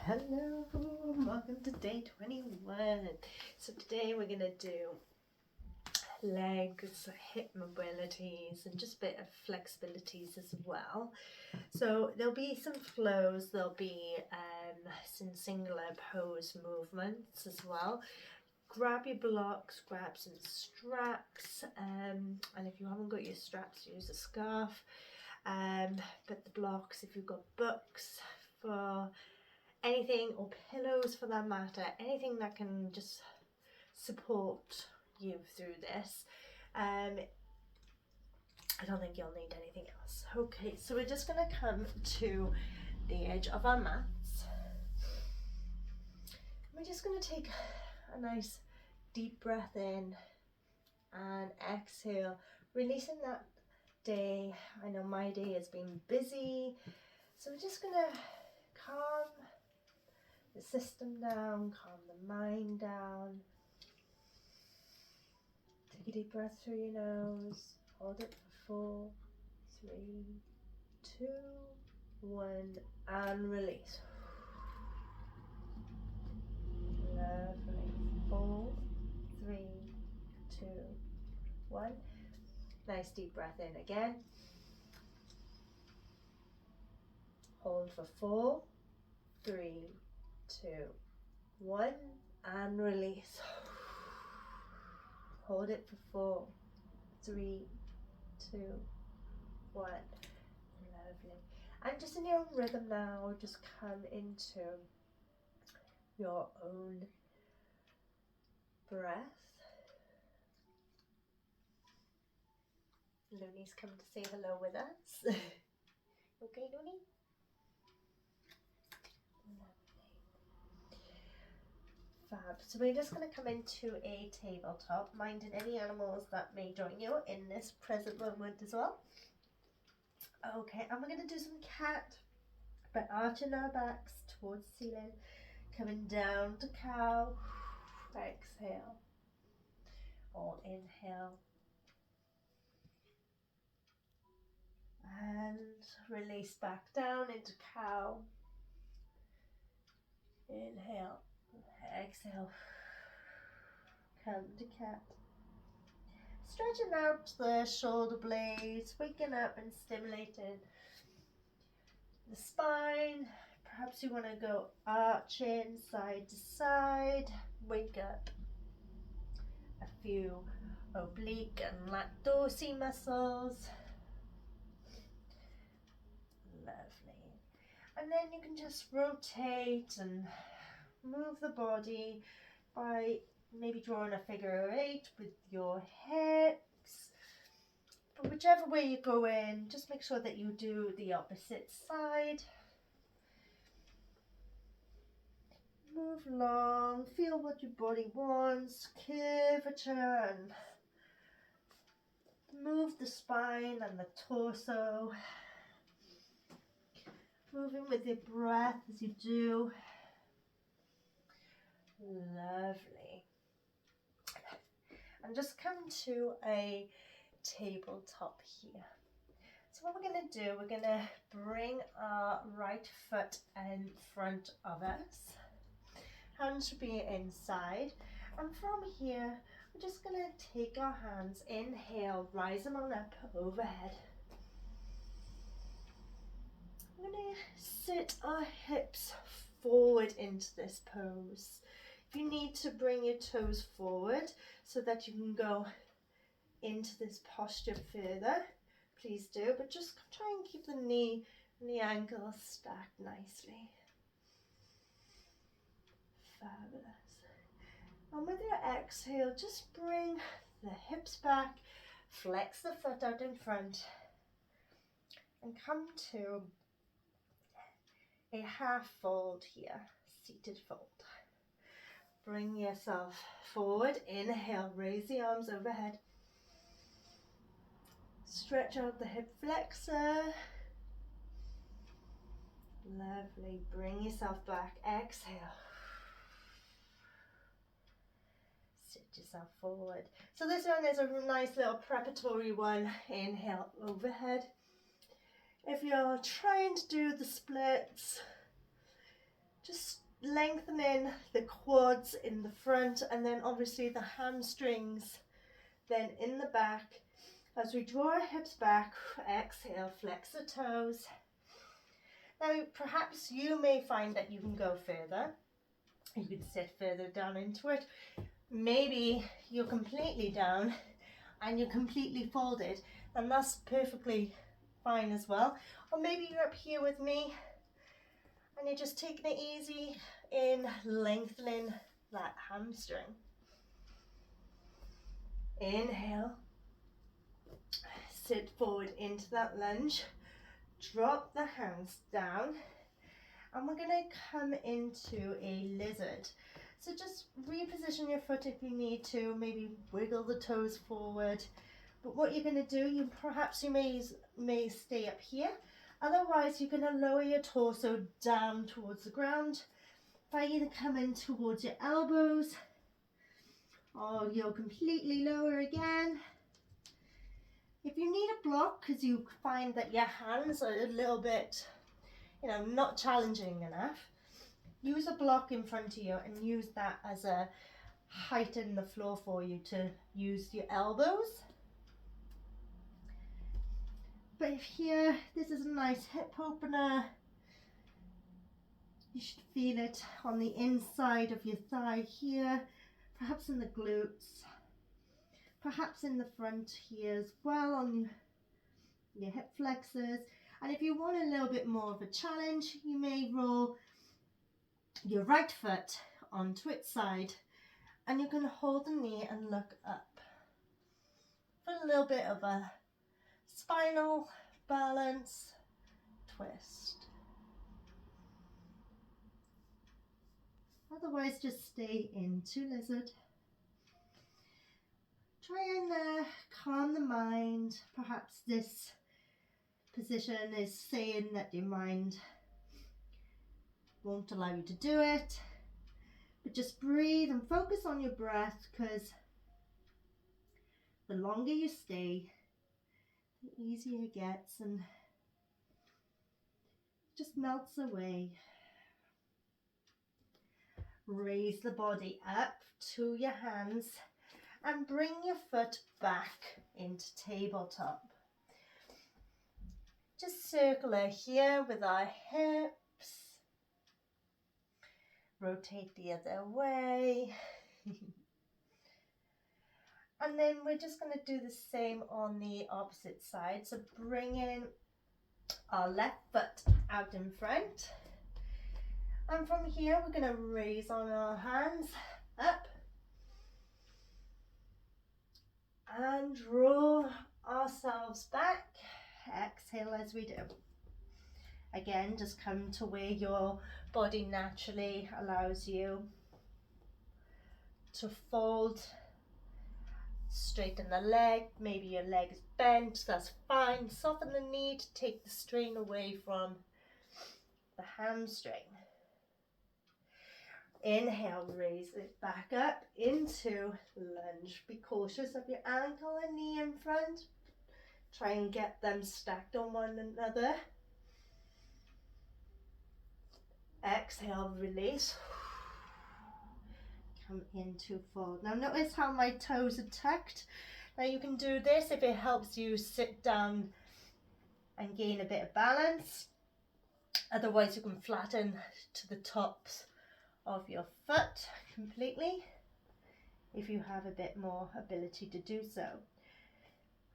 Hello, welcome to day 21. So today we're going to do legs, hip mobilities and just a bit of flexibilities as well. So there'll be some flows, there'll be some singular pose movements as well. Grab your blocks, grab some straps, and if you haven't got your straps, use a scarf. But the blocks, if you've got books for anything, or pillows for that matter, anything that can just support you through this. I don't think you'll need anything else. Okay, so we're just going to come to the edge of our mats. We're just going to take a nice deep breath in and exhale, releasing that day. I know my day has been busy, so we're just going to calm the system down, calm the mind down. Take a deep breath through your nose, hold it for 4, 3, 2, 1, and release. Lovely. 4, 3, 2, 1. Nice deep breath in again. Hold for 4, 3, 2, 1, and release. Hold it for 4, 3, 2, 1. Lovely. And just in your own rhythm now, just come into your own breath. Looney's come to say hello with us. Okay, Looney? Fab. So we're just going to come into a tabletop, minding any animals that may join you in this present moment as well. Okay, and we're going to do some cat, but arching our backs towards the ceiling, coming down to cow, exhale, or inhale, and release back down into cow, inhale, exhale, come to cat. Stretching out the shoulder blades, waking up and stimulating the spine. Perhaps you want to go arching side to side, wake up a few oblique and lat dorsi muscles. Lovely. And then you can just rotate and move the body by maybe drawing a figure 8 with your hips. But whichever way you go in, just make sure that you do the opposite side. Move long, feel what your body wants, curvature, and move the spine and the torso. Moving with your breath as you do. Lovely. And just come to a tabletop here. So what we're going to do, we're going to bring our right foot in front of us. Hands should be inside. And from here, we're just going to take our hands, inhale, rise them on up overhead. We're going to sit our hips forward into this pose. If you need to bring your toes forward so that you can go into this posture further, please do, but just try and keep the knee and the ankle stacked nicely. Fabulous. And with your exhale, just bring the hips back, flex the foot out in front, and come to a half fold here, seated fold. Bring yourself forward, inhale, raise the arms overhead. Stretch out the hip flexor. Lovely, bring yourself back, exhale. Sit yourself forward. So this one is a nice little preparatory one. Inhale, overhead. If you're trying to do the splits, just lengthening the quads in the front, and then obviously the hamstrings then in the back. As we draw our hips back, exhale, flex the toes. Now perhaps you may find that you can go further. You can sit further down into it. Maybe you're completely down and you're completely folded, and that's perfectly fine as well. Or maybe you're up here with me and you're just taking it easy in lengthening that hamstring. Inhale, sit forward into that lunge, drop the hands down, and we're going to come into a lizard. So just reposition your foot if you need to, maybe wiggle the toes forward. But what you're going to do, you may stay up here. Otherwise, you're going to lower your torso down towards the ground by either coming towards your elbows, or you'll completely lower again. If you need a block because you find that your hands are a little bit, not challenging enough, use a block in front of you and use that as a height in the floor for you to use your elbows. But if here, this is a nice hip opener. You should feel it on the inside of your thigh here, perhaps in the glutes, perhaps in the front here as well on your hip flexors. And if you want a little bit more of a challenge, you may roll your right foot onto its side, and you're going to hold the knee and look up for a little bit of a spinal balance twist. Otherwise, just stay into lizard. Try and calm the mind. Perhaps this position is saying that your mind won't allow you to do it. But just breathe and focus on your breath, because the longer you stay, the easier it gets and just melts away. Raise the body up to your hands and bring your foot back into tabletop. Just circular here with our hips. Rotate the other way. And then we're just going to do the same on the opposite side. So bringing our left foot out in front. And from here, we're going to raise on our hands up. And draw ourselves back. Exhale as we do. Again, just come to where your body naturally allows you to fold. Straighten the leg, maybe your leg is bent, that's fine. Soften the knee to take the strain away from the hamstring. Inhale, raise it back up into lunge. Be cautious of your ankle and knee in front. Try and get them stacked on one another. Exhale, release. Come into fold. Now notice how my toes are tucked. Now you can do this if it helps you sit down and gain a bit of balance. Otherwise you can flatten to the tops of your foot completely if you have a bit more ability to do so.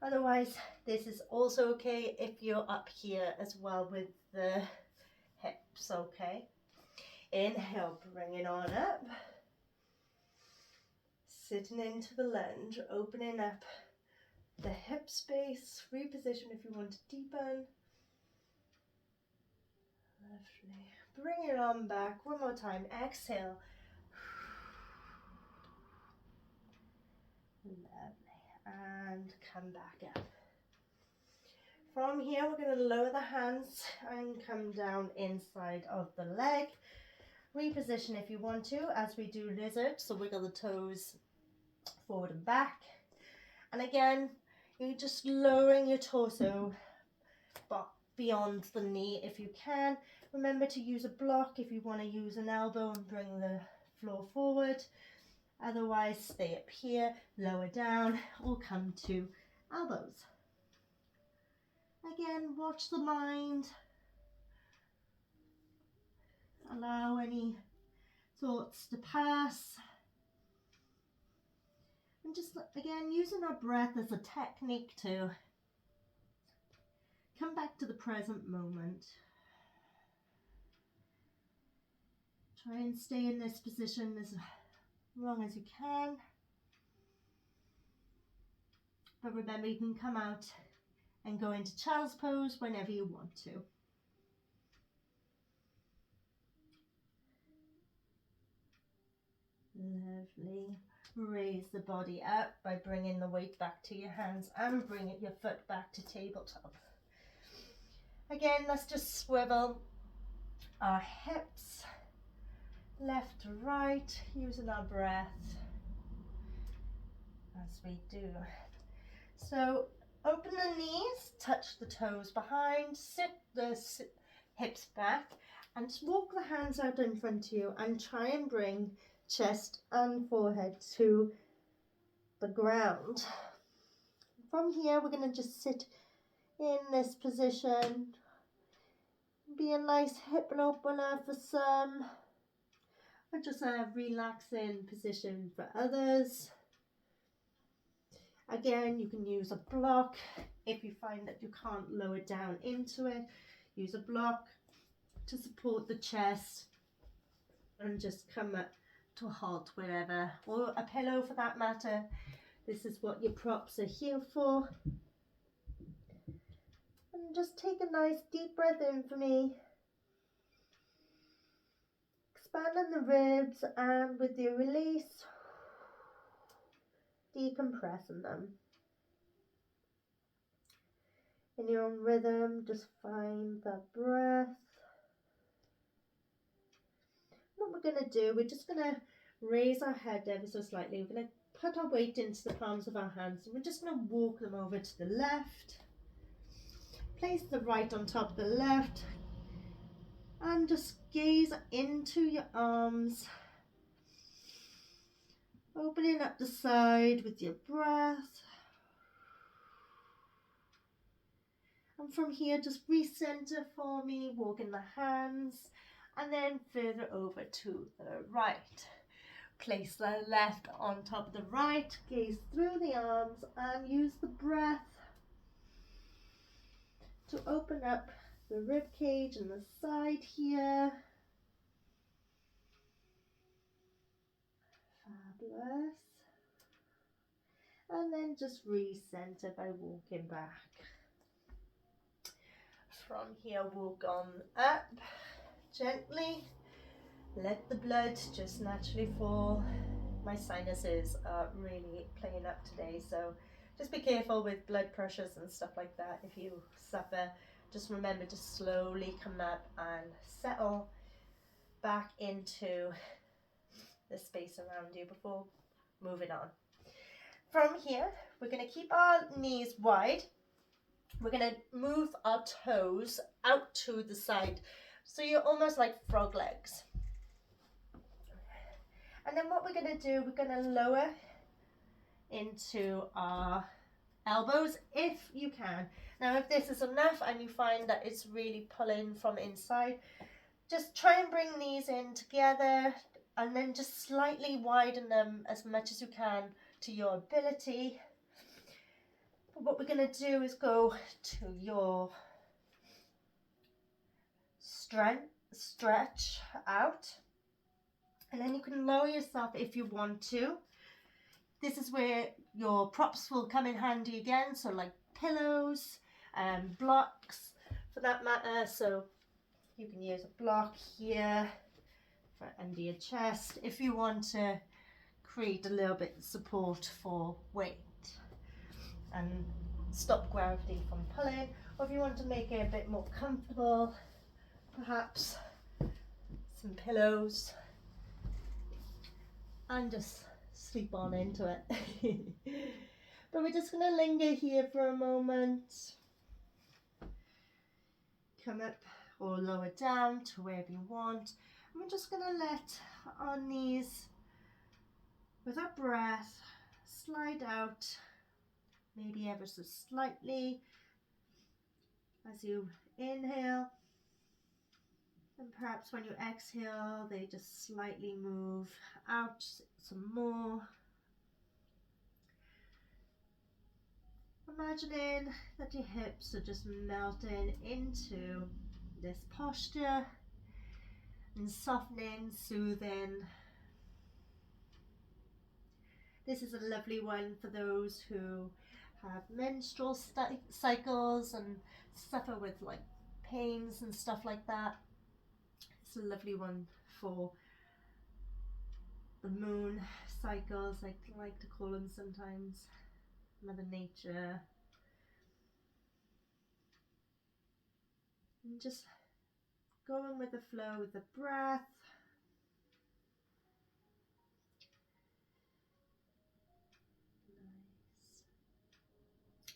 Otherwise, this is also okay if you're up here as well with the hips, okay? Inhale, bring it on up. Sitting into the lunge, opening up the hip space. Reposition if you want to deepen. Lovely. Bring it on back. One more time. Exhale. Lovely. And come back up. From here, we're going to lower the hands and come down inside of the leg. Reposition if you want to as we do lizard. So wiggle the toes forward and back. And again, you're just lowering your torso beyond the knee if you can. Remember to use a block if you want to use an elbow and bring the floor forward. Otherwise, stay up here, lower down, or come to elbows. Again, watch the mind. Allow any thoughts to pass. And just, again, using our breath as a technique to come back to the present moment. Try and stay in this position as long as you can. But remember, you can come out and go into child's pose whenever you want to. Lovely. Raise the body up by bringing the weight back to your hands and bring your foot back to tabletop. Again, let's just swivel our hips left to right, using our breath as we do. So open the knees, touch the toes behind, sit the hips back, and just walk the hands out in front of you and try and bring chest and forehead to the ground. From here, we're going to just sit in this position. Be a nice hip opener for some, or just a relaxing position for others. Again, you can use a block if you find that you can't lower down into it. Use a block to support the chest and just come up to a halt wherever, or a pillow for that matter. This is what your props are here for. And just take a nice deep breath in for me. Expanding the ribs, and with your release, decompressing them. In your own rhythm, just find that breath. What we're going to do, we're just going to raise our head ever so slightly. We're going to put our weight into the palms of our hands, and we're just going to walk them over to the left. Place the right on top of the left, and just gaze into your arms, opening up the side with your breath. And from here, just recenter for me, walking the hands, and then further over to the right. Place the left on top of the right, gaze through the arms, and use the breath to open up the rib cage and the side here. Fabulous. And then just recenter by walking back. From here, walk on up gently. Let the blood just naturally fall. My sinuses are really playing up today, so just be careful with blood pressures and stuff like that. If you suffer, just remember to slowly come up and settle back into the space around you before moving on. From here, we're going to keep our knees wide. We're going to move our toes out to the side, so you're almost like frog legs. And then what we're going to do, we're going to lower into our elbows if you can. Now, if this is enough and you find that it's really pulling from inside, just try and bring these in together and then just slightly widen them as much as you can to your ability. But what we're going to do is go to your stretch out, and then you can lower yourself if you want to. This is where your props will come in handy again, so like pillows and blocks for that matter. So you can use a block here for under your chest if you want to create a little bit of support for weight and stop gravity from pulling, or if you want to make it a bit more comfortable, perhaps some pillows and just sleep on into it. But we're just going to linger here for a moment. Come up or lower down to wherever you want. And we're just going to let our knees, with our breath, slide out, maybe ever so slightly as you inhale. And perhaps when you exhale, they just slightly move out some more. Imagining that your hips are just melting into this posture and softening, soothing. This is a lovely one for those who have menstrual cycles and suffer with like pains and stuff like that. It's a lovely one for the moon cycles, I like to call them sometimes. Mother Nature. And just going with the flow with the breath.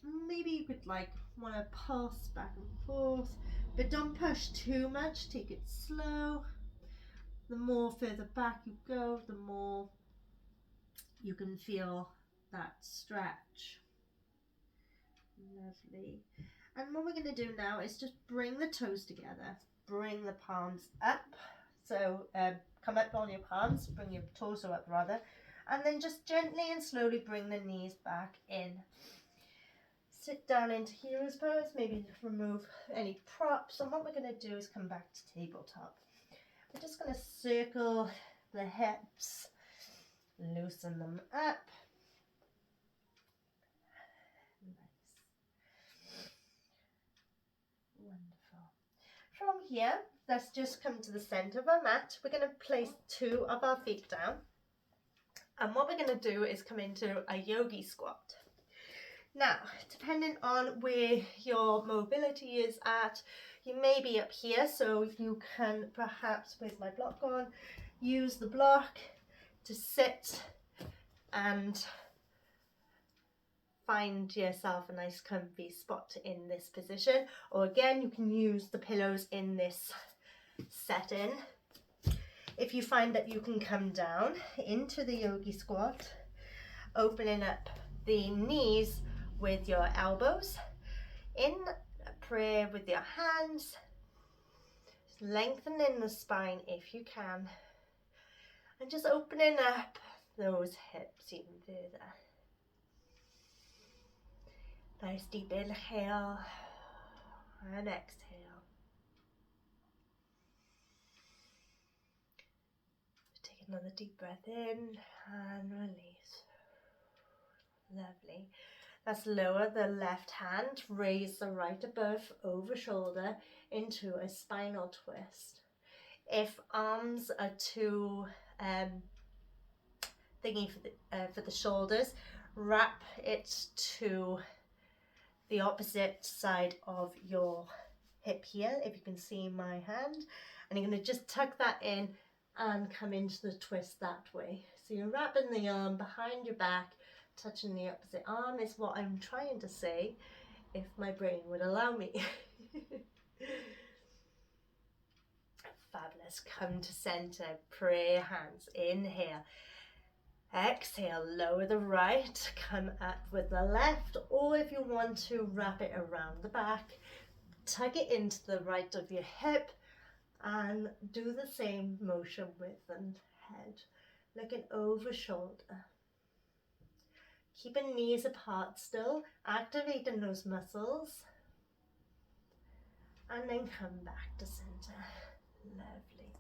Nice. Maybe you could want to pulse back and forth, but don't push too much. Take it slow. The more further back you go, the more you can feel that stretch. Lovely. And what we're going to do now is just bring the toes together, bring the palms up. So come up on your palms, bring your torso up rather, and then just gently and slowly bring the knees back in. Sit down into hero's pose, maybe remove any props, and what we're going to do is come back to tabletop. We're just going to circle the hips, loosen them up. Wonderful. From here, let's just come to the center of our mat. We're going to place 2 of our feet down. And what we're going to do is come into a yogi squat. Now, depending on where your mobility is at, you may be up here. So if you can perhaps, with my block on, use the block to sit and find yourself a nice comfy spot in this position, or again you can use the pillows in this setting. If you find that you can come down into the yogi squat, opening up the knees with your elbows, in prayer with your hands, lengthening the spine if you can, and just opening up those hips even further. Nice deep inhale and exhale. Take another deep breath in and release. Lovely. Let's lower the left hand, raise the right above over shoulder into a spinal twist. If arms are too thingy for the shoulders, wrap it to the opposite side of your hip here, if you can see my hand, and you're going to just tuck that in and come into the twist that way. So you're wrapping the arm behind your back, touching the opposite arm is what I'm trying to say, if my brain would allow me. Fabulous. Come to center, prayer hands, inhale. Exhale, lower the right, come up with the left, or if you want to wrap it around the back, tuck it into the right of your hip and do the same motion with the head, looking over shoulder. Keeping knees apart still, activating those muscles, and then come back to center. Lovely.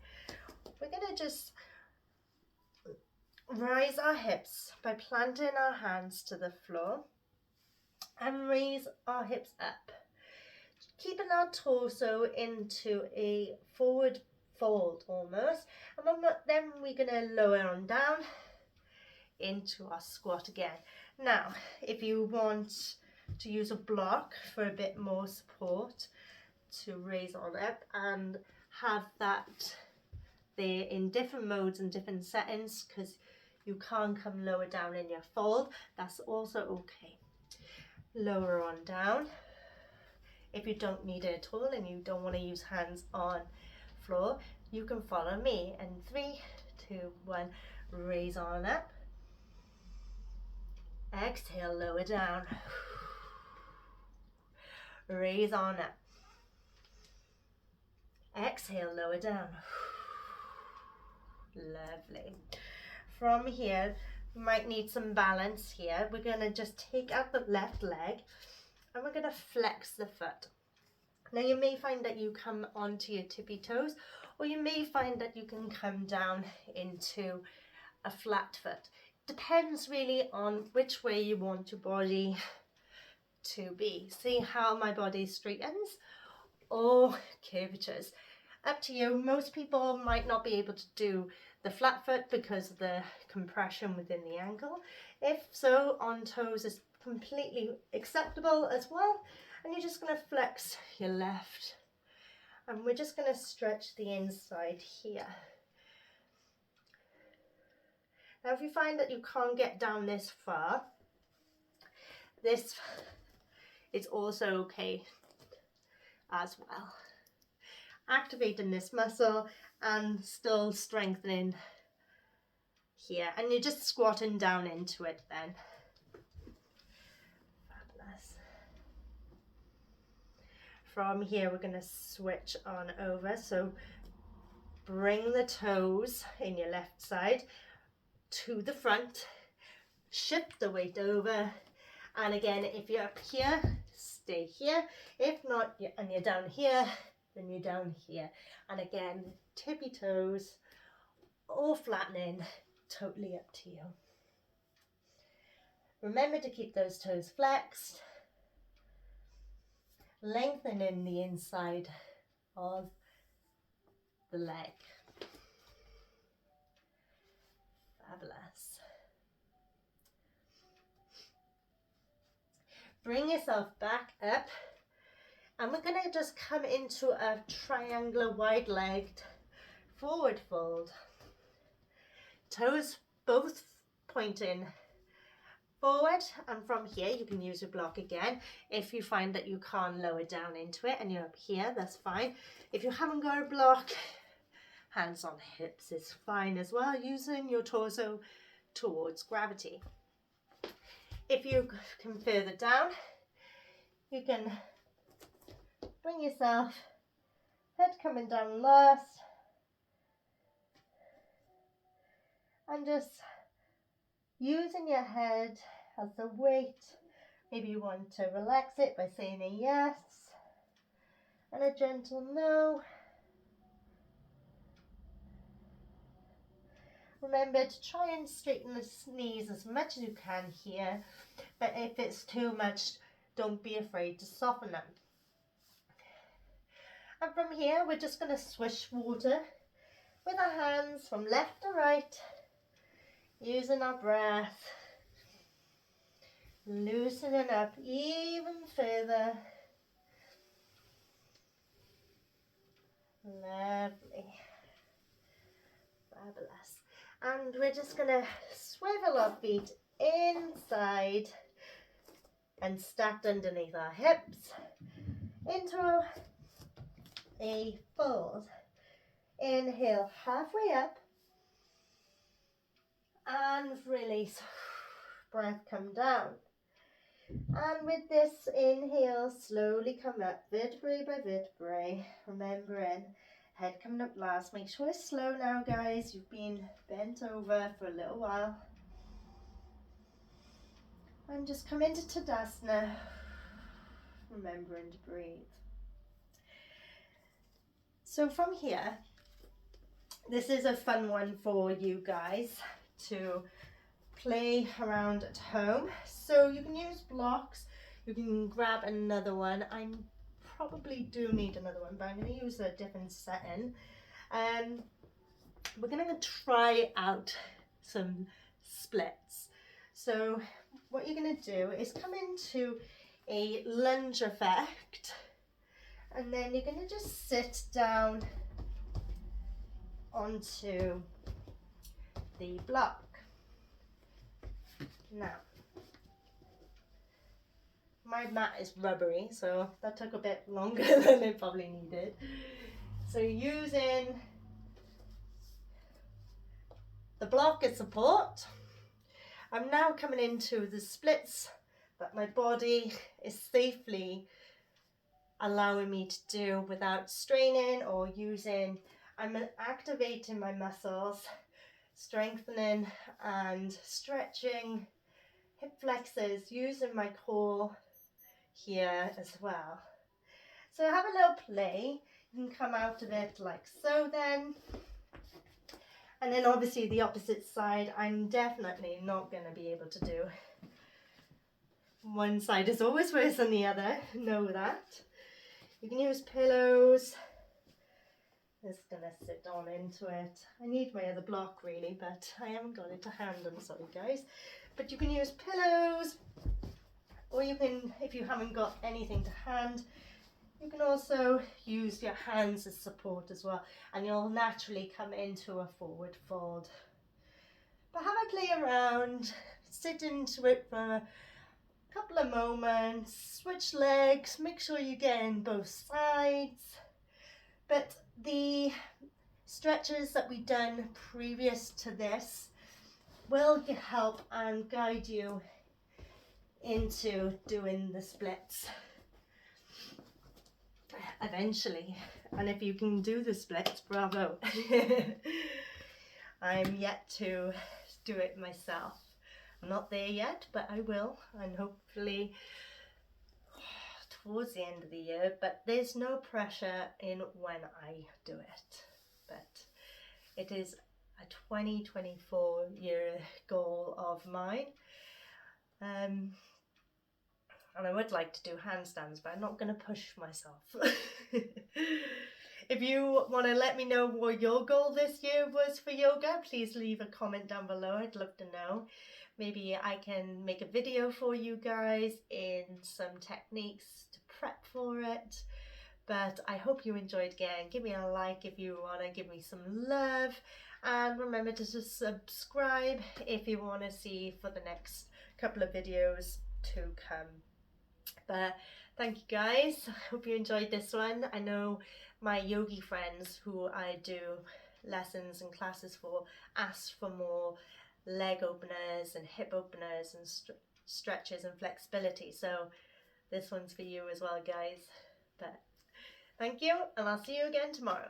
We're going to just rise our hips by planting our hands to the floor and raise our hips up, keeping our torso into a forward fold almost, and then we're going to lower on down into our squat again. Now if you want to use a block for a bit more support to raise on up and have that there in different modes and different settings, because you can't come lower down in your fold, that's also okay. Lower on down If you don't need it at all and you don't want to use hands on floor, you can follow me. And 3, 2, 1, raise on up. Exhale, lower down. Raise on up. Exhale, lower down. Lovely. From here, we might need some balance here. We're going to just take out the left leg and we're going to flex the foot. Now you may find that you come onto your tippy toes, or you may find that you can come down into a flat foot. Depends really on which way you want your body to be. See how my body straightens or curvatures. Up to you. Most people might not be able to do the flat foot because of the compression within the ankle. If so, on toes is completely acceptable as well. And you're just going to flex your left. And we're just going to stretch the inside here. Now if you find that you can't get down this far, it's also okay as well. Activating this muscle and still strengthening here. And you're just squatting down into it then. Fabulous. From here we're going to switch on over. So bring the toes in your left side to the front. Shift the weight over. And again, if you're up here, stay here. If not, and you're down here, then you're down here. And again, tippy toes or flattening, totally up to you. Remember to keep those toes flexed, lengthening the inside of the leg. Fabulous. Bring yourself back up. And we're going to just come into a triangular wide-legged forward fold. Toes both pointing forward, and from here you can use a block again. If you find that you can't lower down into it and you're up here, that's fine. If you haven't got a block, hands on hips is fine as well, using your torso towards gravity. If you can further down, you can bring yourself, head coming down last, and just using your head as the weight. Maybe you want to relax it by saying a yes and a gentle no. Remember to try and straighten the knees as much as you can here, but if it's too much, don't be afraid to soften them. And from here, we're just going to swish water with our hands from left to right, using our breath, loosening up even further. Lovely. Fabulous. And we're just going to swivel our feet inside and stacked underneath our hips into a fold. Inhale halfway up and release. Breath come down. And with this inhale, slowly come up, vertebrae by vertebrae. Remembering, head coming up last. Make sure it's slow now, guys. You've been bent over for a little while. And just come into Tadasana, remembering to breathe. So from here, this is a fun one for you guys to play around at home. So you can use blocks, you can grab another one. I probably do need another one, but I'm going to use a different setting. We're going to try out some splits. So what you're going to do is come into a lunge effect, and then you're going to just sit down onto the block. Now, my mat is rubbery, so that took a bit longer than it probably needed. So using the block as support, I'm now coming into the splits that my body is safely allowing me to do without straining or using. I'm activating my muscles, strengthening and stretching hip flexors, using my core here as well. So have a little play. You can come out of it like so then. And then obviously the opposite side, I'm definitely not going to be able to do. One side is always worse than the other, know that. You can use pillows. Just going to sit on into it. I need my other block really, but I haven't got it to hand, I'm sorry guys. But you can use pillows, or you can, if you haven't got anything to hand, you can also use your hands as support as well, and you'll naturally come into a forward fold. But have a play around, sit into it for a couple of moments, switch legs, make sure you get in both sides. But the stretches that we've done previous to this will help and guide you into doing the splits eventually. And if you can do the splits, bravo. I'm yet to do it myself. I'm not there yet, but I will, and hopefully towards the end of the year. But there's no pressure in when I do it, but it is a 2024 year goal of mine. And I would like to do handstands, but I'm not going to push myself. If you want to let me know what your goal this year was for yoga, please leave a comment down below. I'd love to know. Maybe I can make a video for you guys in some techniques to prep for it. But I hope you enjoyed again. Give me a like if you want to give me some love. And remember to just subscribe if you want to see for the next couple of videos to come. But thank you guys. I hope you enjoyed this one. I know my yogi friends who I do lessons and classes for asked for more leg openers and hip openers and stretches and flexibility. So this one's for you as well, guys. But thank you, and I'll see you again tomorrow.